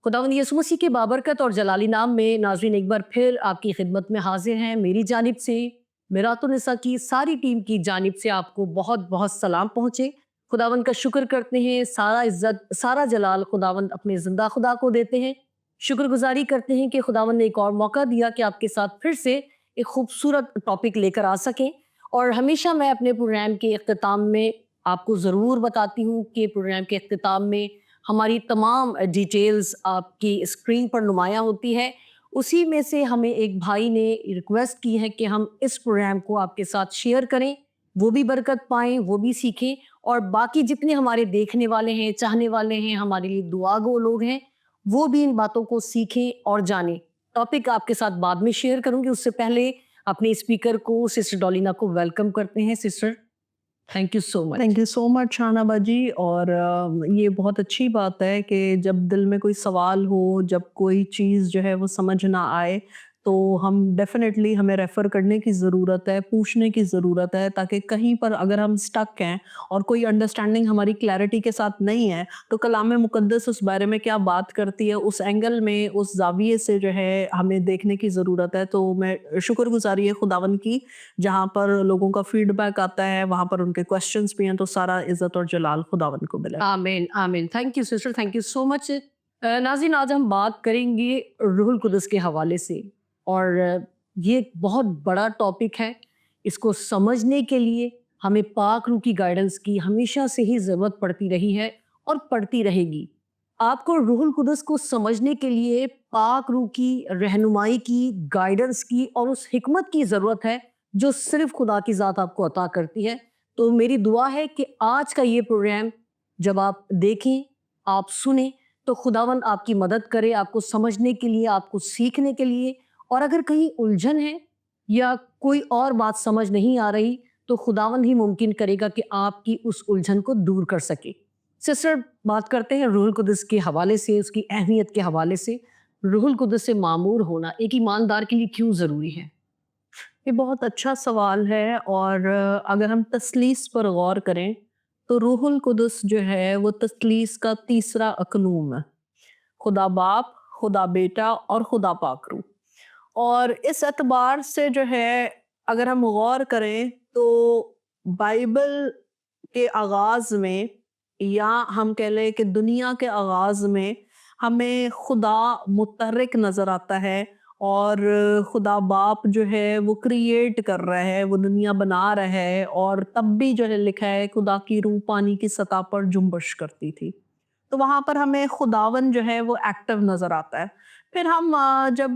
खुदावंद यीशु मसीह के बाबरकत और जलाली नाम में नाज़रीन एक बार फिर आपकी खिदमत में हाजिर हैं। मेरी जानिब से मिरातुन्निसा की सारी टीम की जानिब से आपको बहुत बहुत सलाम पहुँचे। खुदावंद का शुक्र करते हैं, सारा इज्जत सारा जलाल खुदावंद अपने जिंदा खुदा को देते हैं। शुक्रगुजारी करते हैं कि खुदावंद ने एक और मौका दिया कि आपके साथ फिर से एक खूबसूरत टॉपिक लेकर आ सकें। और हमेशा मैं अपने प्रोग्राम के इख्तिताम में आपको ज़रूर बताती हूँ कि प्रोग्राम के इख्तिताम में हमारी तमाम डिटेल्स आपकी स्क्रीन पर नुमायाँ होती है। उसी में से हमें एक भाई ने रिक्वेस्ट की है कि हम इस प्रोग्राम को आपके साथ शेयर करें, वो भी बरकत पाएँ, वो भी सीखें और बाकी जितने हमारे देखने वाले हैं, चाहने वाले हैं, हमारे लिए दुआ गो लोग हैं, वो भी इन बातों को सीखें और जानें। टॉपिक आपके साथ बाद में शेयर करूँगी, उससे पहले अपने स्पीकर को सिस्टर डॉलिना को वेलकम करते हैं। Sister, thank you so much. Thank you so much Shahnaba ji. और ये बहुत अच्छी बात है कि जब दिल में कोई सवाल हो, जब कोई चीज़ जो है वो समझ ना आए, तो हम डेफिनेटली हमें रेफ़र करने की ज़रूरत है, पूछने की ज़रूरत है, ताकि कहीं पर अगर हम स्टक हैं और कोई अंडरस्टैंडिंग हमारी क्लैरिटी के साथ नहीं है, तो कलाम मुक़द्दस उस बारे में क्या बात करती है, उस एंगल में, उस ज़ाविये से जो है हमें देखने की ज़रूरत है। तो मैं शुक्रगुज़ारी है खुदावंद की, जहाँ पर लोगों का फीडबैक आता है, वहाँ पर उनके क्वेश्चंस भी हैं, तो सारा इज़्ज़त और जलाल खुदावंद को मिले। आमीन, आमीन। Thank you sister, thank you so much. नाज़रीन, आज हम बात करेंगे रूहुल कुदस के हवाले से और ये एक बहुत बड़ा टॉपिक है। इसको समझने के लिए हमें पाक रूह की गाइडेंस की हमेशा से ही ज़रूरत पड़ती रही है और पड़ती रहेगी। आपको रूहुल कुदस को समझने के लिए पाक रूह की रहनुमाई की, गाइडेंस की और उस हिकमत की ज़रूरत है जो सिर्फ़ खुदा की ज़ात आपको अता करती है। तो मेरी दुआ है कि आज का ये प्रोग्राम जब आप देखें, आप सुने, तो खुदावंद आपकी मदद करे, आपको समझने के लिए, आपको सीखने के लिए। और अगर कहीं उलझन है या कोई और बात समझ नहीं आ रही, तो खुदावंद ही मुमकिन करेगा कि आपकी उस उलझन को दूर कर सके। सिस्टर, बात करते हैं रूहुल कुदस के हवाले से, उसकी अहमियत के हवाले से। रूहुल कुदस से मामूर होना एक ईमानदार के लिए क्यों ज़रूरी है? ये बहुत अच्छा सवाल है। और अगर हम तस्लीस पर गौर करें, तो रूहुल कुदस जो है वो तस्लीस का तीसरा अकनूम है। खुदा बाप, खुदा बेटा और खुदा पाक रूह। और इस एतबार से जो है अगर हम गौर करें, तो बाइबल के आगाज़ में, या हम कह लें कि दुनिया के आगाज़ में, हमें खुदा मुतहर्रिक नज़र आता है। और खुदा बाप जो है वो क्रिएट कर रहा है, वो दुनिया बना रहा है। और तब भी जो है लिखा है खुदा की रूह पानी की सतह पर जुम्बश करती थी। तो वहाँ पर हमें खुदावन जो है वो एक्टिव नज़र आता है। फिर हम जब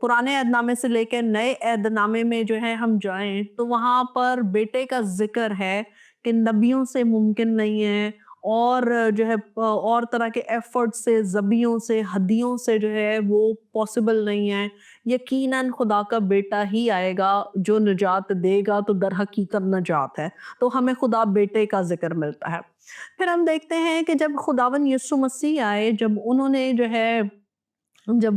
पुराने अहदनामे से लेकर नए अहदनामे में जो है हम जाएं, तो वहाँ पर बेटे का जिक्र है कि नबियों से मुमकिन नहीं है। और जो है और तरह के एफर्ट से, ज़बियों से, हदियों से जो है वो पॉसिबल नहीं है। यकीनन खुदा का बेटा ही आएगा जो निजात देगा, तो दर हकीकत निजात है। तो हमें खुदा बेटे का जिक्र मिलता है। फिर हम देखते हैं कि जब खुदावन यीशु मसीह आए, जब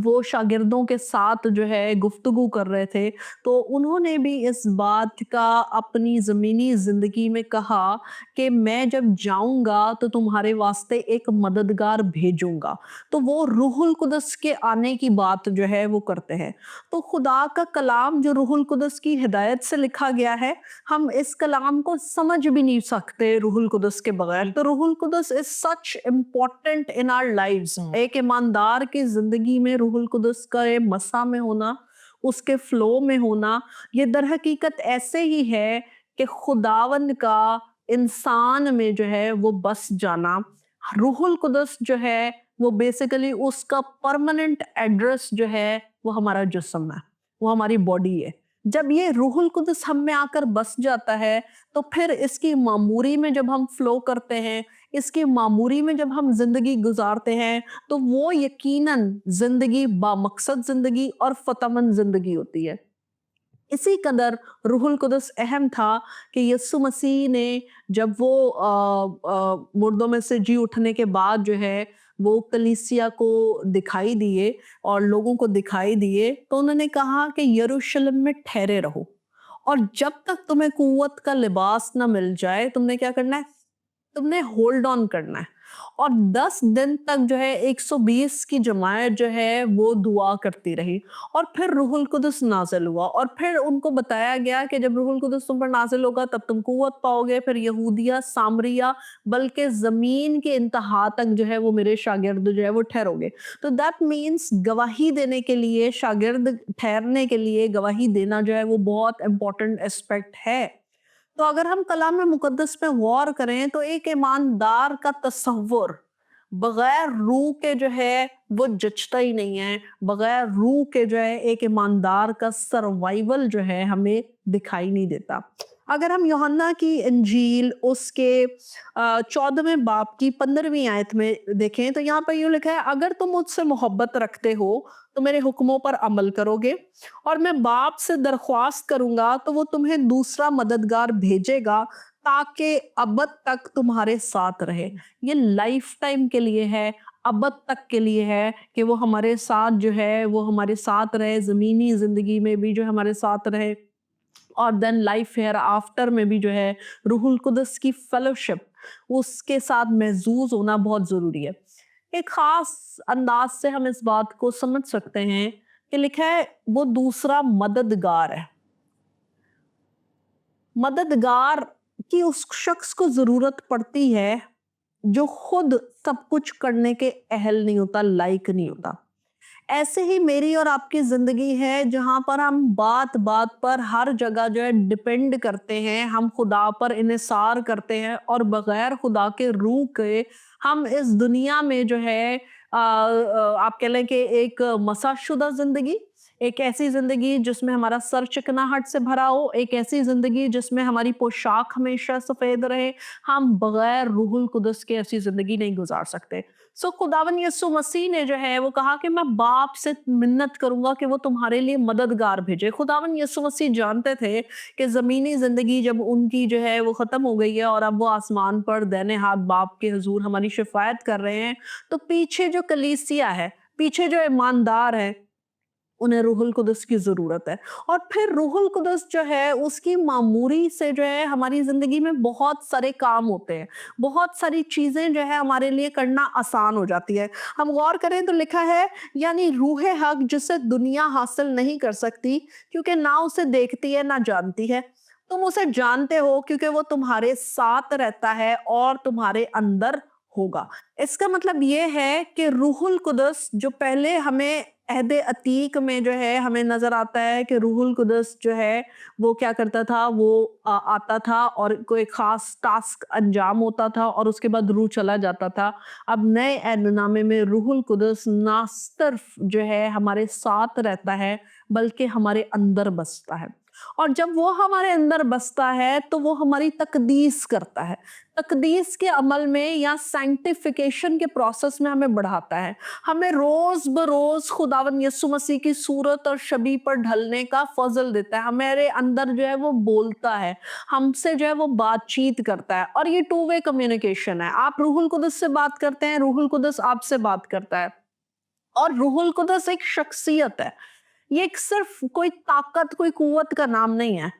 वो शागिर्दों के साथ जो है गुफ्तगू कर रहे थे, तो उन्होंने भी इस बात का अपनी ज़मीनी ज़िंदगी में कहा कि मैं जब जाऊँगा तो तुम्हारे वास्ते एक मददगार भेजूँगा। तो वो रूहुल कुदस के आने की बात जो है वो करते हैं। तो खुदा का कलाम जो रूहुल कुदस की हिदायत से लिखा गया है, हम इस कलाम को समझ भी नहीं सकते रूहुल कुदस के बगैर। तो रूहुल कुदस is such important in our lives. एक ईमानदार की जिंदगी में रूहुल कुदस का ये मसा में होना, उसके फ्लो में होना, ये दर हकीकत ऐसे ही है कि खुदावन का इंसान में जो है वो बस जाना। रूहुल कुदस जो है वो बेसिकली उसका परमानेंट एड्रेस जो है वो हमारा जिस्म है, वो हमारी बॉडी है। जब ये रूहुल कुदस हम में आकर बस जाता है, तो फिर इसकी मामूरी में जब हम फ्लो करते हैं, इसकी मामूरी में जब हम जिंदगी गुजारते हैं, तो वो यकीनन जिंदगी बामकसद जिंदगी और फतमंद जिंदगी होती है। इसी कदर रूहुल कुदस अहम था कि यीशु मसीह ने जब वो मुर्दों में से जी उठने के बाद जो है वो कलीसिया को दिखाई दिए और लोगों को दिखाई दिए, तो उन्होंने कहा कि यरूशलेम में ठहरे रहो, और जब तक तुम्हें कुव्वत का लिबास ना मिल जाए, तुमने क्या करना है? तुमने होल्ड ऑन करना है। اور 10 दिन तक जो है 120 की जमात जो है वो दुआ करती रही। और फिर रूहुल कुदस नाज़िल हुआ और फिर उनको बताया गया कि जब रूहुल कुदस तुम पर नाज़िल होगा तब तुम कुव्वत पाओगे। फिर यहूदिया, सामरिया, बल्कि ज़मीन के इंतहा तक जो है वो मेरे शागिर्द जो है वो ठहरोगे। तो दैट मीन्स गवाही देने के लिए, शागिर्द ठहरने के लिए गवाही देना जो है वो बहुत इम्पोर्टेंट एस्पेक्ट है। तो अगर हम कलाम मुकद्दस पे गौर करें तो एक ईमानदार का तसव्वुर बगैर रूह के जो है वो जचता ही नहीं है। बगैर रूह के जो है एक ईमानदार का सर्वाइवल जो है हमें दिखाई नहीं देता। अगर हम यूहन्ना की इंजील उसके 14वें बाब की 15वीं आयत में देखें तो यहाँ पर यूँ लिखा है, अगर तुम मुझसे मोहब्बत रखते हो तो मेरे हुक्मों पर अमल करोगे और मैं बाप से दरख्वास्त करूंगा तो वो तुम्हें दूसरा मददगार भेजेगा ताकि अबद तक तुम्हारे साथ रहे। ये लाइफ टाइम के लिए है, अबद तक के लिए है कि वो हमारे साथ जो है वो हमारे साथ रहे, ज़मीनी ज़िंदगी में भी जो हमारे साथ रहे और देन लाइफ हेयर आफ्टर में भी जो है रूहुल कुदस की फेलोशिप उसके साथ महजूज होना बहुत ज़रूरी है। एक ख़ास अंदाज से हम इस बात को समझ सकते हैं कि लिखा है वो दूसरा मददगार है। मददगार की उस शख्स को ज़रूरत पड़ती है जो खुद सब कुछ करने के अहल नहीं होता, लायक नहीं होता। ऐसे ही मेरी और आपकी ज़िंदगी है जहाँ पर हम बात बात पर हर जगह जो है डिपेंड करते हैं, हम खुदा पर इन्हिसार करते हैं और बगैर खुदा के रूह के हम इस दुनिया में जो है आप कह लें कि एक मसाशुदा ज़िंदगी, एक ऐसी ज़िंदगी जिसमें हमारा सर चिकनाहट से भरा हो, एक ऐसी ज़िंदगी जिसमें हमारी पोशाक हमेशा सफ़ेद रहे, हम बगैर रूहुल कुदस के ऐसी ज़िंदगी नहीं गुजार सकते। सो खुदावन यीशु मसीह ने जो है वो कहा कि मैं बाप से मिन्नत करूंगा कि वो तुम्हारे लिए मददगार भेजे। खुदावन यीशु मसीह जानते थे कि ज़मीनी ज़िंदगी जब उनकी जो है वो ख़त्म हो गई है और अब वो आसमान पर दाहिने हाथ बाप के हुजूर हमारी शिफायत कर रहे हैं, तो पीछे जो कलीसिया है, पीछे जो ईमानदार है, उन्हें रूहुल कुदस की ज़रूरत है। और फिर रूहुल कुदस जो है उसकी मामूरी से जो है हमारी ज़िंदगी में बहुत सारे काम होते हैं, बहुत सारी चीज़ें जो है हमारे लिए करना आसान हो जाती है। हम गौर करें तो लिखा है यानी रूह हक जिसे दुनिया हासिल नहीं कर सकती क्योंकि ना उसे देखती है ना जानती है। तुम उसे जानते हो क्योंकि वो तुम्हारे साथ रहता है और तुम्हारे अंदर होगा। इसका मतलब ये है कि रूहुल कुदस जो पहले हमें अहद अतीक में जो है हमें नजर आता है कि रूहुल कुदस जो है वो क्या करता था, वो आता था और कोई खास टास्क अंजाम होता था और उसके बाद रूह चला जाता था। अब नए अहदनामे में रूहुल कुदस ना सिर्फ जो है हमारे साथ रहता है बल्कि हमारे अंदर बसता है। और जब वो हमारे अंदर बसता है तो वो हमारी तकदीस करता है, तकदीस के अमल में या सैंक्टिफिकेशन के प्रोसेस में हमें बढ़ाता है, हमें रोज बरोज खुदावन यीशु मसीह की सूरत और शबी पर ढलने का फजल देता है। हमारे अंदर जो है वो बोलता है, हमसे जो है वो बातचीत करता है और ये टू वे कम्युनिकेशन है। आप रूहुल कुदस से बात करते हैं, रूहुल कुदस आपसे बात करता है। और रूहुल कुदस एक शख्सियत है, ये एक सिर्फ कोई ताकत, कोई कुव्वत का नाम नहीं है,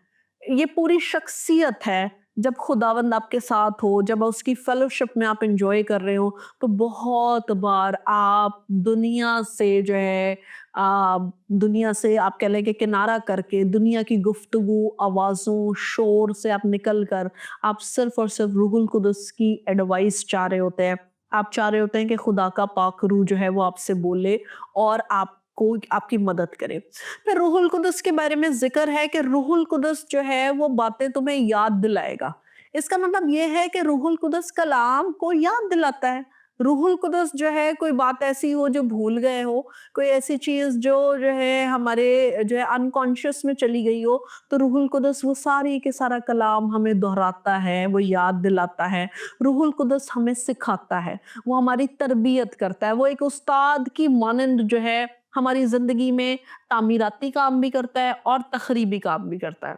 ये पूरी शख्सियत है। जब खुदावंद आपके साथ हो, जब उसकी फेलोशिप में आप एंजॉय कर रहे हो, तो बहुत बार आप दुनिया से जो है दुनिया से आप कह लें कि किनारा करके दुनिया की गुफ्तगू, आवाज़ों, शोर से आप निकल कर आप सिर्फ और सिर्फ रूहुल कुदस की एडवाइस चाह रहे होते हैं। आप चाह रहे होते हैं कि खुदा का पाक रूह जो है वो आपसे बोले और आपको आपकी मदद करे। फिर रूहुल कुदस के बारे में ज़िक्र है कि रूहुल कुदस जो है वो बातें तुम्हें याद दिलाएगा। इसका मतलब ये है कि रूहुल कुदस कलाम को याद दिलाता है। रूहुल कुदस जो है कोई बात ऐसी हो जो भूल गए हो, कोई ऐसी चीज़ जो है हमारे जो है अनकॉन्शियस में चली गई हो, तो रूहुल कुदस वो सारी के सारा कलाम हमें दोहराता है, वो याद दिलाता है। रूहुल कुदस हमें सिखाता है, वो हमारी तरबियत करता है, वो एक उस्ताद की मानंद जो है हमारी ज़िंदगी में तामीराती काम भी करता है और तख़रीबी काम भी करता है।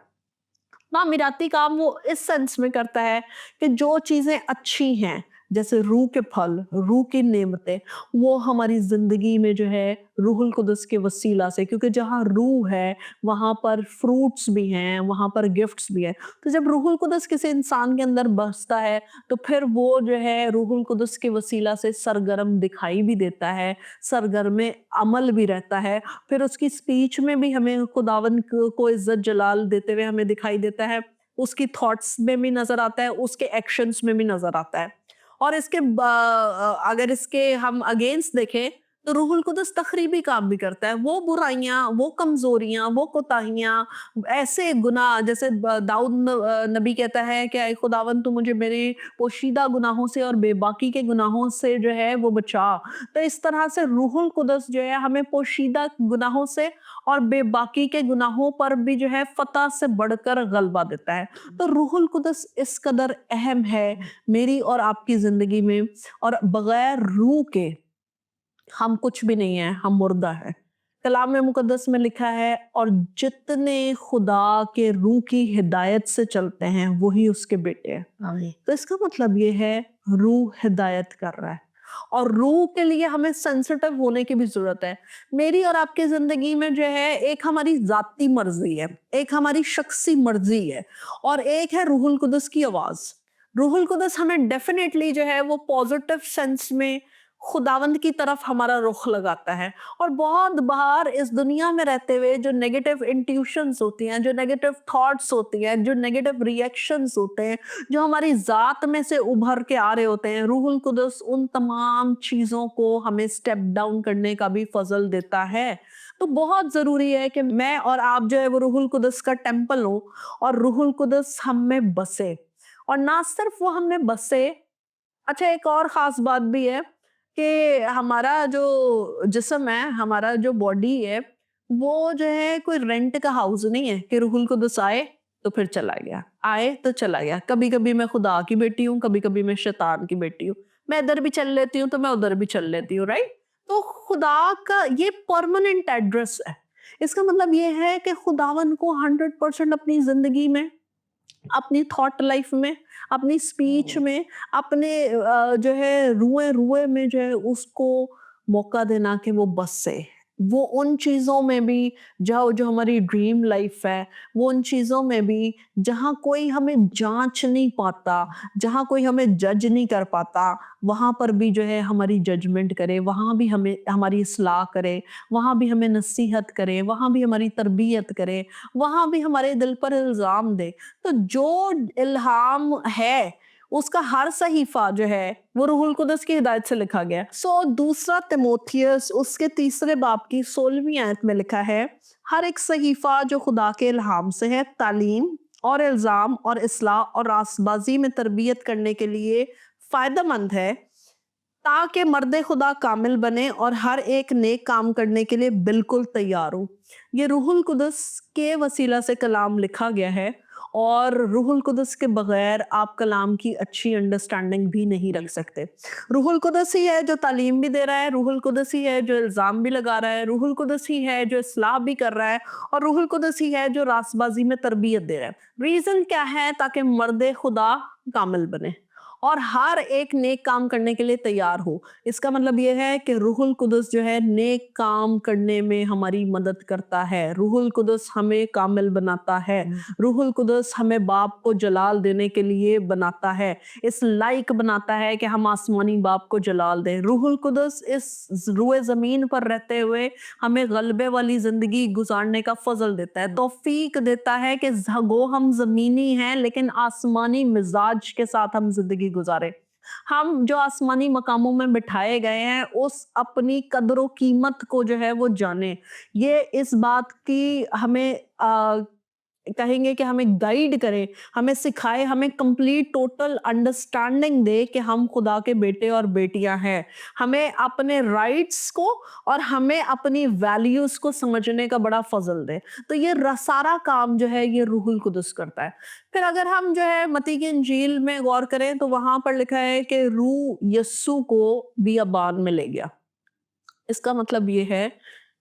तामीराती काम वो इस सेंस में करता है कि जो चीज़ें अच्छी हैं, जैसे रूह के फल, रूह की नेमतें, वो हमारी ज़िंदगी में जो है रूहुल कुद्स के वसीला से, क्योंकि जहाँ रूह है, वहाँ पर फ्रूट्स भी हैं, वहाँ पर गिफ्ट्स भी हैं। तो जब रूहुल कुद्स किसी इंसान के अंदर बसता है, तो फिर वो जो है रूहुल कुद्स के वसीला से सरगर्म दिखाई भी देता है, सरगर्म अमल भी रहता है। फिर उसकी स्पीच में भी हमें खुदावंद को इज़्ज़त जलाल देते हुए हमें दिखाई देता है। उसकी थॉट्स में भी नज़र आता है, उसके एक्शंस में भी नज़र आता है। और अगर इसके हम अगेंस्ट देखें, तो रूहुल कुद्स तखरीबी काम भी करता है। वो बुराइयाँ, वो कमज़ोरियाँ, वो कोताहियाँ, ऐसे गुनाह, जैसे दाऊद नबी कहता है कि ऐ खुदावंद तू मुझे मेरे पोशीदा गुनाहों से और बेबाकी के गुनाहों से जो है वो बचा। तो इस तरह से रूहुल कुद्स जो है हमें पोशीदा गुनाहों से और बेबाकी के गुनाहों पर भी जो है फ़तह से बढ़कर गलबा देता है। तो रूहुल कुद्स इस कदर अहम है मेरी और आपकी ज़िंदगी में, और बगैर रूह के हम कुछ भी नहीं है, हम मुर्दा है। कलाम मुकद्दस में लिखा है, और जितने खुदा के रूह की हिदायत से चलते हैं वही उसके बेटे हैं। आमीन। तो इसका मतलब ये है रूह हिदायत कर रहा है, और रूह के लिए हमें सेंसिटिव होने की भी जरूरत है। मेरी और आपकी जिंदगी में जो है एक हमारी जाती मर्जी है, एक हमारी शख्सी मर्जी है, और एक है रूहुल कुद्स की आवाज। रूहुल कुद्स हमें डेफिनेटली जो है वो पॉजिटिव सेंस में खुदावंद की तरफ हमारा रुख लगाता है। और बहुत बार इस दुनिया में रहते हुए जो नेगेटिव इंट्यूशंस होती हैं, जो नेगेटिव थॉट्स होती हैं, जो नेगेटिव रिएक्शंस होते हैं, जो हमारी जात में से उभर के आ रहे होते हैं, रूहुल कुद्स उन तमाम चीजों को हमें स्टेप डाउन करने का भी फजल देता है। तो बहुत जरूरी है कि मैं और आप जो है वो रूहुल कुद्स का टेम्पल हो, और रूहुल कुद्स हम में बसे। और ना सिर्फ वो हम में बसे, अच्छा एक और खास बात भी है कि हमारा जो जिस्म है, हमारा जो बॉडी है, वो जो है कोई रेंट का हाउस नहीं है कि रूहुल कुद्स आए तो फिर चला गया, आए तो चला गया। कभी कभी मैं खुदा की बेटी हूँ, कभी कभी मैं शैतान की बेटी हूँ। मैं इधर भी चल लेती हूँ तो मैं उधर भी चल लेती हूँ, राइट। तो खुदा का ये परमानेंट एड्रेस है। इसका मतलब ये है कि खुदावन को 100% अपनी जिंदगी में, अपनी थॉट लाइफ में, अपनी स्पीच में, अपने जो है रुए रुए में जो है उसको मौका देना कि वो बसे। वो उन चीज़ों में भी जो जो हमारी ड्रीम लाइफ है, वो उन चीज़ों में भी जहाँ कोई हमें जांच नहीं पाता, जहाँ कोई हमें जज नहीं कर पाता, वहाँ पर भी जो है हमारी जजमेंट करे, वहाँ भी हमें हमारी इस्लाह करे, वहाँ भी हमें नसीहत करे, वहाँ भी हमारी तरबियत करे, वहाँ भी हमारे दिल पर इल्ज़ाम दे। तो जो इल्हाम है उसका हर सहीफा जो है वो रूहुल कुद्स की हिदायत से लिखा गया है। सो दूसरा तिमोथियस उसके तीसरे बाब की 16वीं आयत में लिखा है, हर एक सहीफा जो खुदा के इल्हाम से है, तालीम और इल्जाम और इस्लाह और रास्तबाजी में तरबियत करने के लिए फायदेमंद है, ताकि मर्द खुदा कामिल बने और हर एक नेक काम करने के लिए बिल्कुल तैयार हो। ये रूहुल कुद्स के वसीला से कलाम लिखा गया है, और रूहुल कुद्स के बगैर आप कलाम की अच्छी अंडरस्टैंडिंग भी नहीं रख सकते। रूहुल कुद्स ही है जो तालीम भी दे रहा है, रूहुल कुद्स ही है जो इल्ज़ाम भी लगा रहा है, रूहुल कुद्स ही है जो इस्लाह भी कर रहा है, और रूहुल कुद्स ही है जो रास्तबाजी में तरबियत दे रहा है। रीज़न क्या है? ताकि मर्द खुदा कामिल बने और हर एक नेक काम करने के लिए तैयार हो। इसका मतलब ये है कि रूहुल कुद्स जो है नेक काम करने में हमारी मदद करता है। रूहुल कुद्स हमें कामिल बनाता है। रूहुल कुद्स हमें बाप को जलाल देने के लिए बनाता है, इस लायक बनाता है कि हम आसमानी बाप को जलाल दें। रूहुल कुद्स इस रुए ज़मीन पर रहते हुए हमें गलबे वाली ज़िंदगी गुजारने का फजल देता है, तौफीक देता है कि गो हम ज़मीनी हैं लेकिन आसमानी मिजाज के साथ हम ज़िंदगी गुजारे। हम जो आसमानी मकामों में बिठाए गए हैं उस अपनी कदर कीमत को जो है वो जाने। ये इस बात की हमें कहेंगे कि हमें गाइड करे, हमें सिखाए, हमें कंप्लीट टोटल अंडरस्टैंडिंग दे कि हम खुदा के बेटे और बेटियां हैं। हमें अपने राइट्स को और हमें अपनी वैल्यूज को समझने का बड़ा फजल दे। तो ये सारा काम जो है ये रूहुल कुद्स करता है। फिर अगर हम जो है मत्ती की इंजील में गौर करें तो वहां पर लिखा है कि रूह यस्सु को बियाबान में ले गया। इसका मतलब ये है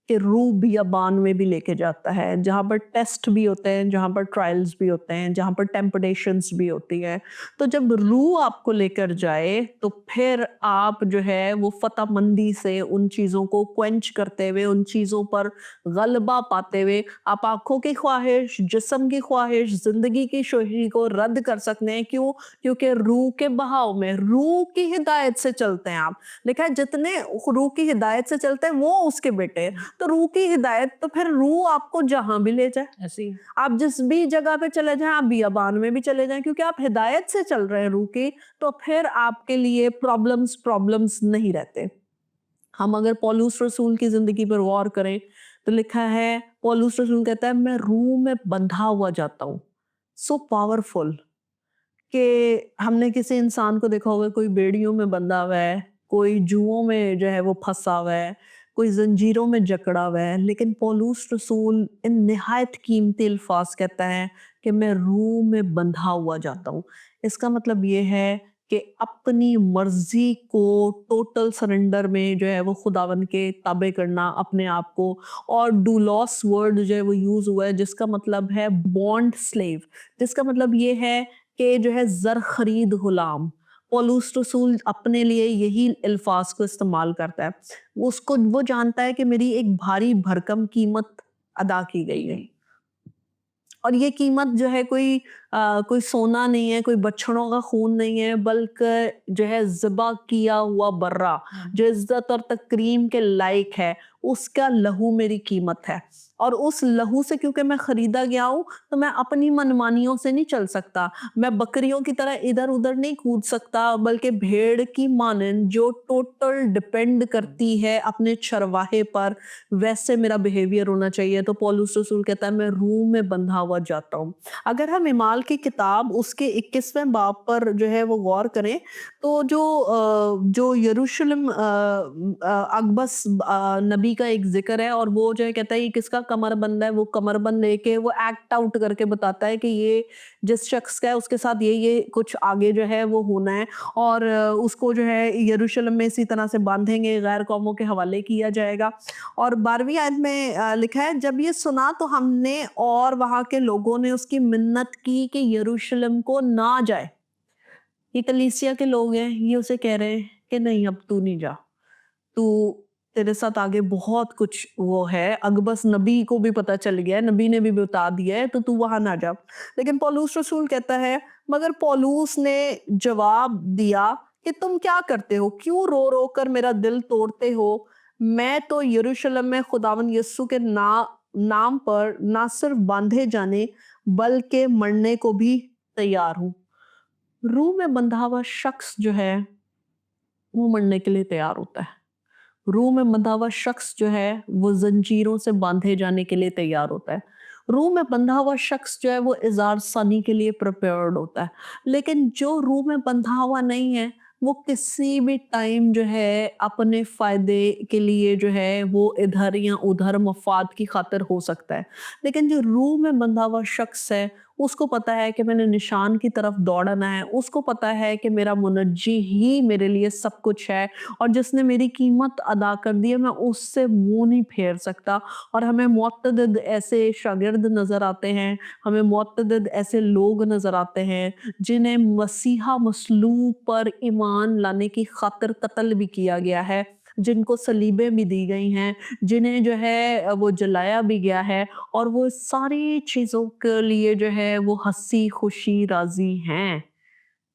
کہ रूह बियाबान में भी लेके जाता है, जहाँ पर टेस्ट भी होते हैं, जहाँ पर ट्रायल्स भी होते हैं, जहाँ पर टेम्पटेशंस भी होती हैं। तो जब रूह आपको लेकर जाए तो फिर आप जो है वो फतहमंदी से उन चीज़ों को क्वेंच करते हुए, उन चीज़ों पर गलबा पाते हुए आप आँखों की ख्वाहिश, जिस्म की ख्वाहिश, ज़िंदगी की शोहरी को रद्द कर सकते हैं। क्यों? क्योंकि रूह के बहाव में, रूह की हिदायत से चलते हैं आप। लिखा है जितने रूह की हिदायत से चलते हैं वो उसके बेटे हैं। तो रूह की हिदायत, तो फिर रूह आपको जहां भी ले जाए, ऐसे ही आप जिस भी जगह पे चले जाएं, आप बियाबान में भी चले जाएं, क्योंकि आप हिदायत से चल रहे हैं रूह की, तो फिर आपके लिए प्रॉब्लम्स प्रॉब्लम्स नहीं रहते। हम अगर पौलुस रसूल की जिंदगी पर गौर करें तो लिखा है, पौलुस रसूल कहता है मैं रूह में बंधा हुआ जाता हूँ। सो पावरफुल कि हमने किसी इंसान को देखा होगा, कोई बेड़ियों में बंधा हुआ है, कोई जुओं में जो है वो फंसा हुआ है, कोई जंजीरों में जकड़ा हुआ है, लेकिन पौलुस रसूल इन निहायत कीमती अल्फाज कहता है कि मैं रूह में बंधा हुआ जाता हूँ। इसका मतलब ये है कि अपनी मर्जी को टोटल सरेंडर में जो है वो खुदावन के ताबे करना अपने आप को। और डूलॉस वर्ड जो है वो यूज हुआ है, जिसका मतलब है बॉन्ड स्लेव, जिसका मतलब ये है कि जो है ज़र खरीद गुलाम। पौलुस रसूल अपने लिए यही अल्फाज को इस्तेमाल करता है। वो जानता है कि मेरी एक भारी भरकम कीमत अदा की गई है, और ये कीमत जो है कोई सोना नहीं है, कोई बछड़ों का खून नहीं है, बल्कि जो है ज़िबा किया हुआ बर्रा जो इज्जत और तकरीम के लायक है, उसका लहू मेरी कीमत है। और उस लहू से क्योंकि मैं खरीदा गया हूँ, तो मैं अपनी मनमानियों से नहीं चल सकता, मैं बकरियों की तरह इधर उधर नहीं कूद सकता, बल्कि भेड़ की मानन जो टोटल डिपेंड करती है अपने चरवाहे पर, वैसे मेरा बिहेवियर होना चाहिए। तो पौलुस रसूल कहता है मैं रूह में बंधा हुआ जाता हूँ। अगर हम इमाल की किताब उसके 21वें बाब पर जो है वो गौर करें, तो जो यरूशलेम अकबस नबी का एक जिक्र है, और वो जो है कहता है ये किसका कमरबंद है, वो कमरबंद लेके वो एक्ट आउट करके बताता है कि ये जिस शख्स का है उसके साथ ये कुछ आगे जो है वो होना है, और उसको जो है यरूशलेम में इसी तरह से बांधेंगे, गैर कौमों के हवाले किया जाएगा। और 12वीं आयत में लिखा है जब ये सुना तो हमने और वहां के लोगों ने उसकी मिन्नत की कि यरूशलेम को ना जाए। ये कलीसिया के लोग हैं, ये उसे कह रहे हैं कि नहीं अब तू नहीं जा, तू तेरे साथ आगे बहुत कुछ वो है, अगबस नबी को भी पता चल गया है, नबी ने भी बता दिया है, तो तू वहां ना जा। लेकिन पौलुस रसूल कहता है, मगर पौलुस ने जवाब दिया कि तुम क्या करते हो, क्यों रो रो कर मेरा दिल तोड़ते हो। मैं तो यरूशलेम में खुदावन यस्सु के नाम पर ना सिर्फ बांधे जाने बल्कि मरने को भी तैयार हूँ। रूह में बंधा हुआ शख्स जो है वो मरने के लिए तैयार होता है। रूह में बंधा हुआ शख्स जो है वो जंजीरों से बांधे जाने के लिए तैयार होता है। रूह में बंधा हुआ शख्स जो है वो इज़ार सानी के लिए प्रिपेयर्ड होता है। लेकिन जो रूह में बंधा हुआ नहीं है, वो किसी भी टाइम जो है अपने फायदे के लिए जो है वो इधर या उधर मफाद की खातिर हो सकता है। लेकिन जो रूह में बंधा हुआ शख्स है, उसको पता है कि मैंने निशान की तरफ दौड़ना है, उसको पता है कि मेरा मुनज्जी ही मेरे लिए सब कुछ है, और जिसने मेरी कीमत अदा कर दी है मैं उससे मुंह नहीं फेर सकता। और हमें मुअत्तदिद ऐसे शागिर्द नजर आते हैं, हमें मुअत्तदिद ऐसे लोग नजर आते हैं जिन्हें मसीहा मसलूब पर ईमान लाने की खातिर कत्ल भी किया गया है, जिनको सलीबें भी दी गई हैं, जिन्हें जो है वो जलाया भी गया है, और वो सारी चीज़ों के लिए जो है वो हंसी खुशी राजी हैं।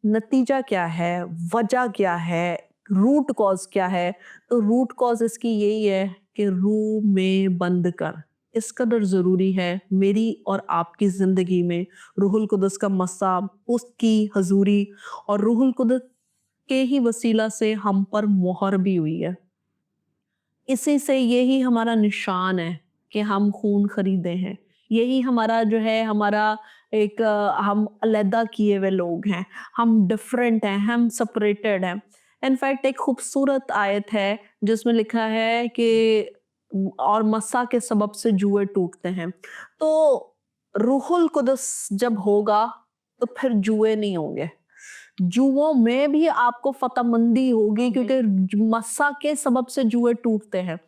नतीजा क्या है, वजह क्या है, रूट कॉज क्या है? तो रूट कॉज इसकी यही है कि रूह में बंद कर। इस कदर ज़रूरी है मेरी और आपकी ज़िंदगी में रूहुल कुदस का मसा, उसकी हजूरी, और रूहुल कुदस के ही वसीला से हम पर मोहर भी हुई है। इसी से यही हमारा निशान है कि हम खून खरीदे हैं। यही हमारा जो है हमारा एक हम अलहदा किए हुए लोग हैं, हम डिफरेंट हैं, हम सेपरेटेड हैं। इनफैक्ट एक खूबसूरत आयत है जिसमें लिखा है कि और मसा के सबब से जुए टूटते हैं। तो रूहुल कुदस जब होगा तो फिर जुए नहीं होंगे, जुओं में भी आपको फतहमंदी होगी, क्योंकि मसा के सबब से जुए टूटते हैं।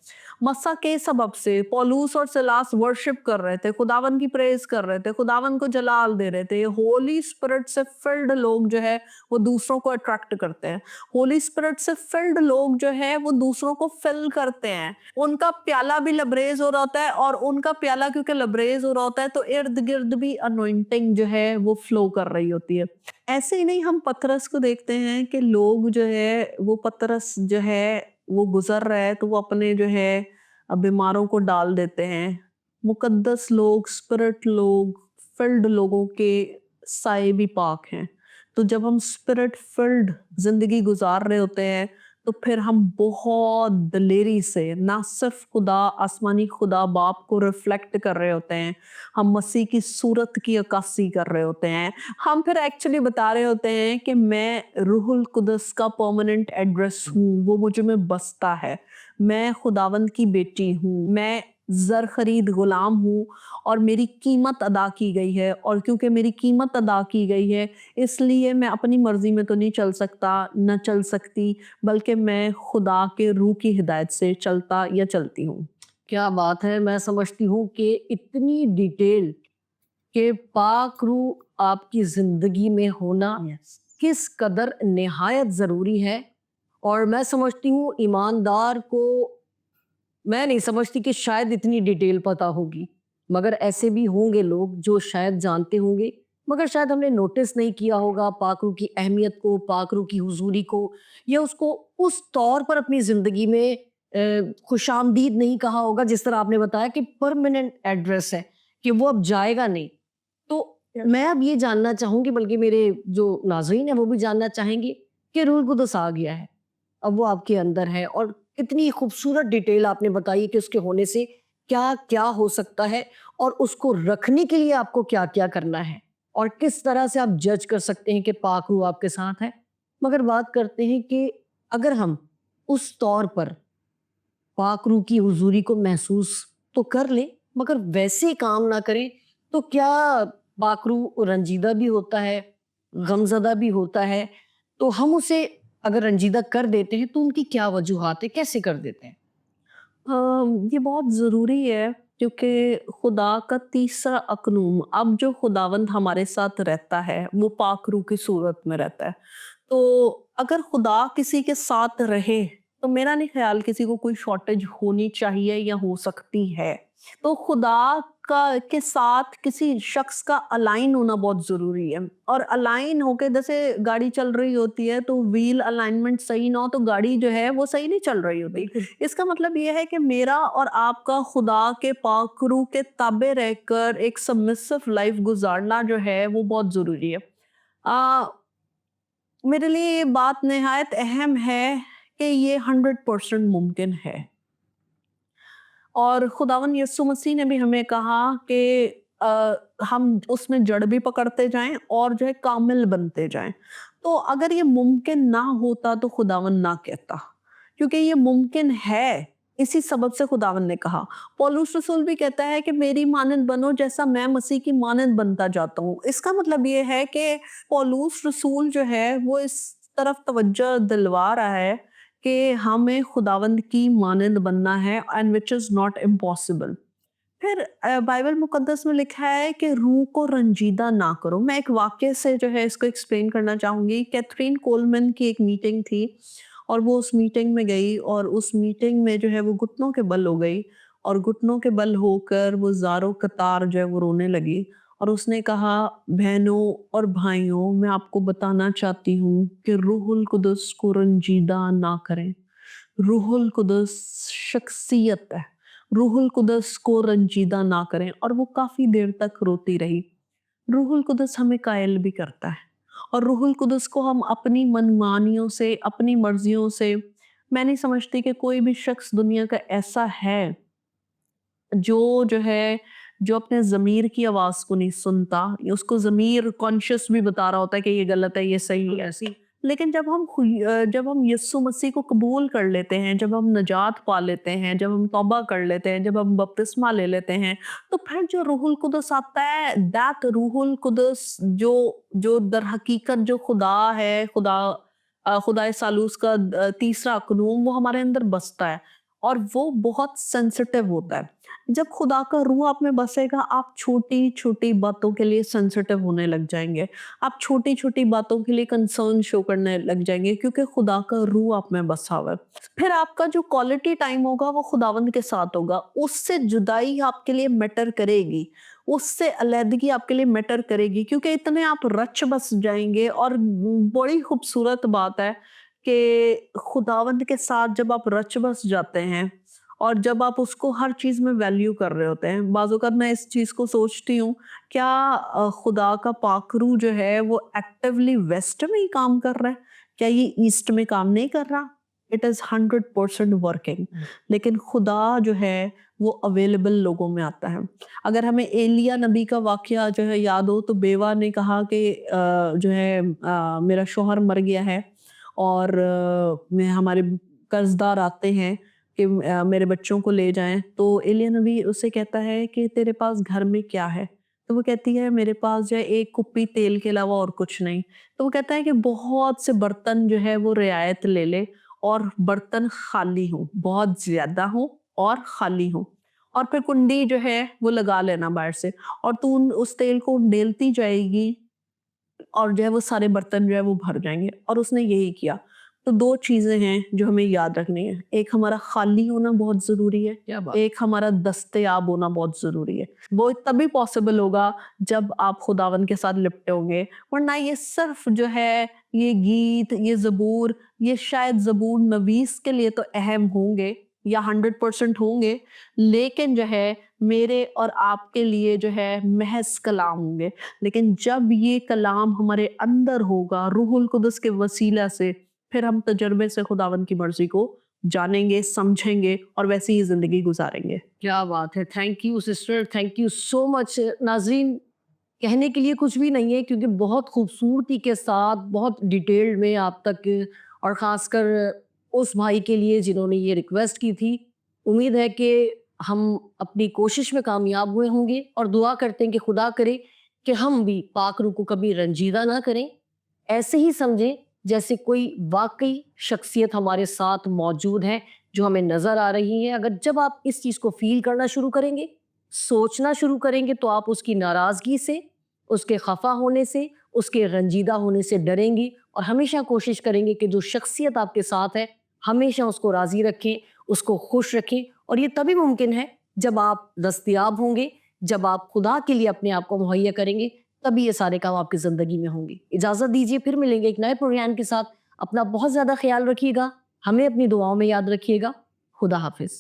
मसा के सबब से पौलुस और सिलास वर्शिप कर रहे थे, खुदावन की प्रेज कर रहे थे, खुदावन को जलाल दे रहे थे। होली स्पिरिट से फिल्ड लोग जो है वो दूसरों को अट्रैक्ट करते हैं। होली स्पिरिट से फिल्ड लोग जो है वो दूसरों को फिल करते हैं। उनका प्याला भी लबरेज हो रहा होता है, और उनका प्याला क्योंकि लबरेज हो रहा होता है तो इर्द गिर्द भी अनॉइंटिंग जो है वो फ्लो कर रही होती है। ऐसे ही नहीं हम पतरस को देखते हैं कि लोग जो है वो पतरस जो है वो गुजर रहा है तो वो अपने जो है बीमारों को डाल देते हैं। मुकद्दस लोग, स्पिरिट लोग, फिल्ड लोगों के साए भी पाक हैं। तो जब हम स्पिरिट फिल्ड जिंदगी गुजार रहे होते हैं तो फिर हम बहुत दलेरी से ना सिर्फ खुदा, आसमानी खुदा बाप को रिफ्लेक्ट कर रहे होते हैं, हम मसीह की सूरत की अक्कासी कर रहे होते हैं। हम फिर एक्चुअली बता रहे होते हैं कि मैं रूहुल कुदस का परमानेंट एड्रेस हूँ, वो मुझ में बसता है, मैं खुदावंद की बेटी हूँ, मैं जर खरीद गुलाम हूँ और मेरी कीमत अदा की गई है। और क्योंकि मेरी कीमत अदा की गई है इसलिए मैं अपनी मर्जी में तो नहीं चल सकता, न चल सकती, बल्कि मैं खुदा के रूह की हिदायत से चलता या चलती हूँ। क्या बात है। मैं समझती हूँ कि इतनी डिटेल के पाक रूह आपकी ज़िंदगी में होना किस कदर निहायत ज़रूरी है। और मैं समझती हूँ ईमानदार को, मैं नहीं समझती कि शायद इतनी डिटेल पता होगी, मगर ऐसे भी होंगे लोग जो शायद जानते होंगे, मगर शायद हमने नोटिस नहीं किया होगा पाक रूह की अहमियत को, पाक रूह की हुजूरी को, या उसको उस तौर पर अपनी ज़िंदगी में खुशामदीद नहीं कहा होगा जिस तरह आपने बताया कि परमानेंट एड्रेस है, कि वो अब जाएगा नहीं। तो मैं अब ये जानना चाहूँगी, बल्कि मेरे जो नाज़रीन हैं वो भी जानना चाहेंगे कि रूहुल कुदस आ गया है, अब वो आपके अंदर है, और कितनी खूबसूरत डिटेल आपने बताई कि उसके होने से क्या क्या हो सकता है और उसको रखने के लिए आपको क्या क्या करना है, और किस तरह से आप जज कर सकते हैं कि पाक रूह आपके साथ है। मगर बात करते हैं कि अगर हम उस तौर पर पाक रूह की हुजूरी को महसूस तो कर लें मगर वैसे काम ना करें, तो क्या पाक रूह रंजीदा भी होता है, गमज़दा भी होता है? तो हम उसे अगर रंजीदा कर देते हैं तो उनकी क्या वजूहात है, कैसे कर देते हैं? ये बहुत ज़रूरी है क्योंकि खुदा का तीसरा अकनूम, अब जो खुदावंद हमारे साथ रहता है वो पाक रूह की सूरत में रहता है। तो अगर खुदा किसी के साथ रहे तो मेरा नहीं ख्याल किसी को कोई शॉर्टेज होनी चाहिए या हो सकती है। तो खुदा का के साथ किसी शख्स का अलाइन होना बहुत ज़रूरी है, और अलाइन होके जैसे गाड़ी चल रही होती है तो व्हील अलाइनमेंट सही ना हो तो गाड़ी जो है वो सही नहीं चल रही होती। इसका मतलब ये है कि मेरा और आपका खुदा के पाक रूह के ताबे रहकर एक सबमिसिव लाइफ गुजारना जो है वो बहुत ज़रूरी है। आ, मेरे लिए ये बात निहायत अहम है कि ये 100% मुमकिन है, और खुदावन यीशु मसीह ने भी हमें कहा कि हम उसमें जड़ भी पकड़ते जाएं और जो है कामिल बनते जाएं। तो अगर ये मुमकिन ना होता तो खुदावन ना कहता, क्योंकि ये मुमकिन है, इसी सबब से खुदावन ने कहा। पौलुस रसूल भी कहता है कि मेरी मानंद बनो जैसा मैं मसीह की मानंद बनता जाता हूँ। इसका मतलब ये है कि पौलुस रसूल जो है वो इस तरफ तवज्जो दिलवा रहा है कि हमें खुदावंद की मानंद बनना है, and which is not impossible. फिर बाइबल मुकद्दस में लिखा है कि रूह को रंजीदा ना करो। मैं एक वाक्य से जो है इसको एक्सप्लेन करना चाहूंगी। कैथरीन कोलमैन की एक मीटिंग थी और वो उस मीटिंग में गई, और उस मीटिंग में जो है वो घुटनों के बल हो गई, और घुटनों के बल होकर वो ज़ारो कतार जो है वो रोने लगी, और उसने कहा, बहनों और भाइयों, मैं आपको बताना चाहती हूँ कि रूहुल कुदस को रंजीदा ना करें। रूहुल कुदस शख्सियत है, रूहुल कुदस को रंजीदा ना करें। और वो काफ़ी देर तक रोती रही। रूहुल कुदस हमें कायल भी करता है, और रूहुल कुदस को हम अपनी मनमानियों से, अपनी मर्जियों से, मैं नहीं समझती कि कोई भी शख्स दुनिया का ऐसा है जो है जो अपने ज़मीर की आवाज़ को नहीं सुनता, या उसको ज़मीर कॉन्शियस भी बता रहा होता है कि ये गलत है, ये सही है, ऐसी। लेकिन जब हम यीशु मसीह को कबूल कर लेते हैं, जब हम नजात पा लेते हैं, जब हम तौबा कर लेते हैं, जब हम बपतिस्मा ले लेते हैं, तो फिर जो रूहुल कुदस आता है, दैट रूहुल कुदस जो दर हकीकत जो खुदा है, खुदा सालूस का तीसरा अकनूम, वो हमारे अंदर बसता है। اور وہ بہت سینسٹیو ہوتا ہے. جب خدا کا روح آپ میں بسے گا آپ چھوٹی چھوٹی باتوں کے لیے سینسٹیو ہونے لگ جائیں گے, آپ چھوٹی چھوٹی باتوں کے لیے کنسرن شو کرنے لگ جائیں گے, کیونکہ خدا کا روح آپ میں بسا ہوا ہے. پھر آپ کا جو کوالٹی ٹائم ہوگا وہ خداوند کے ساتھ ہوگا, اس سے جدائی آپ کے لیے میٹر کرے گی, اس سے علیحدگی آپ کے لیے میٹر کرے گی, کیونکہ اتنے آپ رچ بس جائیں گے. اور بڑی خوبصورت بات ہے کہ خداوند کے ساتھ جب آپ رچ بس جاتے ہیں اور جب آپ اس کو ہر چیز میں ویلیو کر رہے ہوتے ہیں. بعض اوقات میں اس چیز کو سوچتی ہوں, کیا خدا کا پاک روح جو ہے وہ ایکٹیولی ویسٹ میں ہی کام کر رہا ہے, کیا یہ ایسٹ میں کام نہیں کر رہا؟ It is 100% working. لیکن خدا جو ہے وہ اویلیبل لوگوں میں آتا ہے. اگر ہمیں ایلیا نبی کا واقعہ جو ہے یاد ہو, تو بیوہ نے کہا کہ جو ہے میرا شوہر مر گیا ہے اور ہمارے قرضدار آتے ہیں کہ میرے بچوں کو لے جائیں. تو ایلیا نبی اسے کہتا ہے کہ تیرے پاس گھر میں کیا ہے؟ تو وہ کہتی ہے میرے پاس جو ہے ایک کپی تیل کے علاوہ اور کچھ نہیں. تو وہ کہتا ہے کہ بہت سے برتن جو ہے وہ رعایت لے لے اور برتن خالی ہوں, بہت زیادہ ہوں اور خالی ہوں, اور پھر کنڈی جو ہے وہ لگا لینا باہر سے, اور تو اس تیل کو ڈیلتی جائے گی اور جو ہے وہ سارے برتن جو ہے وہ بھر جائیں گے. اور اس نے یہی کیا. تو دو چیزیں ہیں جو ہمیں یاد رکھنی ہے, ایک ہمارا خالی ہونا بہت ضروری ہے, کیا بات. ایک ہمارا دستیاب ہونا بہت ضروری ہے. وہ تبھی پاسبل ہوگا جب آپ خداوند کے ساتھ لپٹے ہوں گے, ورنہ یہ صرف جو ہے یہ گیت, یہ زبور, یہ شاید زبور نویس کے لیے تو اہم ہوں گے یا 100% ہوں گے, لیکن جو ہے میرے اور آپ کے لیے جو ہے محض کلام ہوں گے. لیکن جب یہ کلام ہمارے اندر ہوگا روح القدس کے وسیلہ سے, پھر ہم تجربے سے خداوند کی مرضی کو جانیں گے, سمجھیں گے اور ویسی ہی زندگی گزاریں گے. کیا بات ہے. Thank you sister, thank you so much. ناظرین, کہنے کے لیے کچھ بھی نہیں ہے, کیونکہ بہت خوبصورتی کے ساتھ بہت ڈیٹیلڈ میں آپ تک, اور خاص کر اس بھائی کے لیے جنہوں نے یہ ریکویسٹ کی تھی. امید ہے کہ ہم اپنی کوشش میں کامیاب ہوئے ہوں گے, اور دعا کرتے ہیں کہ خدا کرے کہ ہم بھی پاک روح کو کبھی رنجیدہ نہ کریں, ایسے ہی سمجھیں جیسے کوئی واقعی شخصیت ہمارے ساتھ موجود ہے جو ہمیں نظر آ رہی ہے. اگر جب آپ اس چیز کو فیل کرنا شروع کریں گے, سوچنا شروع کریں گے, تو آپ اس کی ناراضگی سے, اس کے خفا ہونے سے, اس کے رنجیدہ ہونے سے ڈریں گی, اور ہمیشہ کوشش کریں گے کہ جو شخصیت آپ کے ساتھ ہے ہمیشہ اس کو راضی رکھیں, اس کو خوش رکھیں. اور یہ تبھی ممکن ہے جب آپ دستیاب ہوں گے, جب آپ خدا کے لیے اپنے آپ کو مہیا کریں گے, تبھی یہ سارے کام آپ کی زندگی میں ہوں گے. اجازت دیجیے, پھر ملیں گے ایک نئے پروگرام کے ساتھ. اپنا بہت زیادہ خیال رکھیے گا, ہمیں اپنی دعاؤں میں یاد رکھیے گا. خدا حافظ.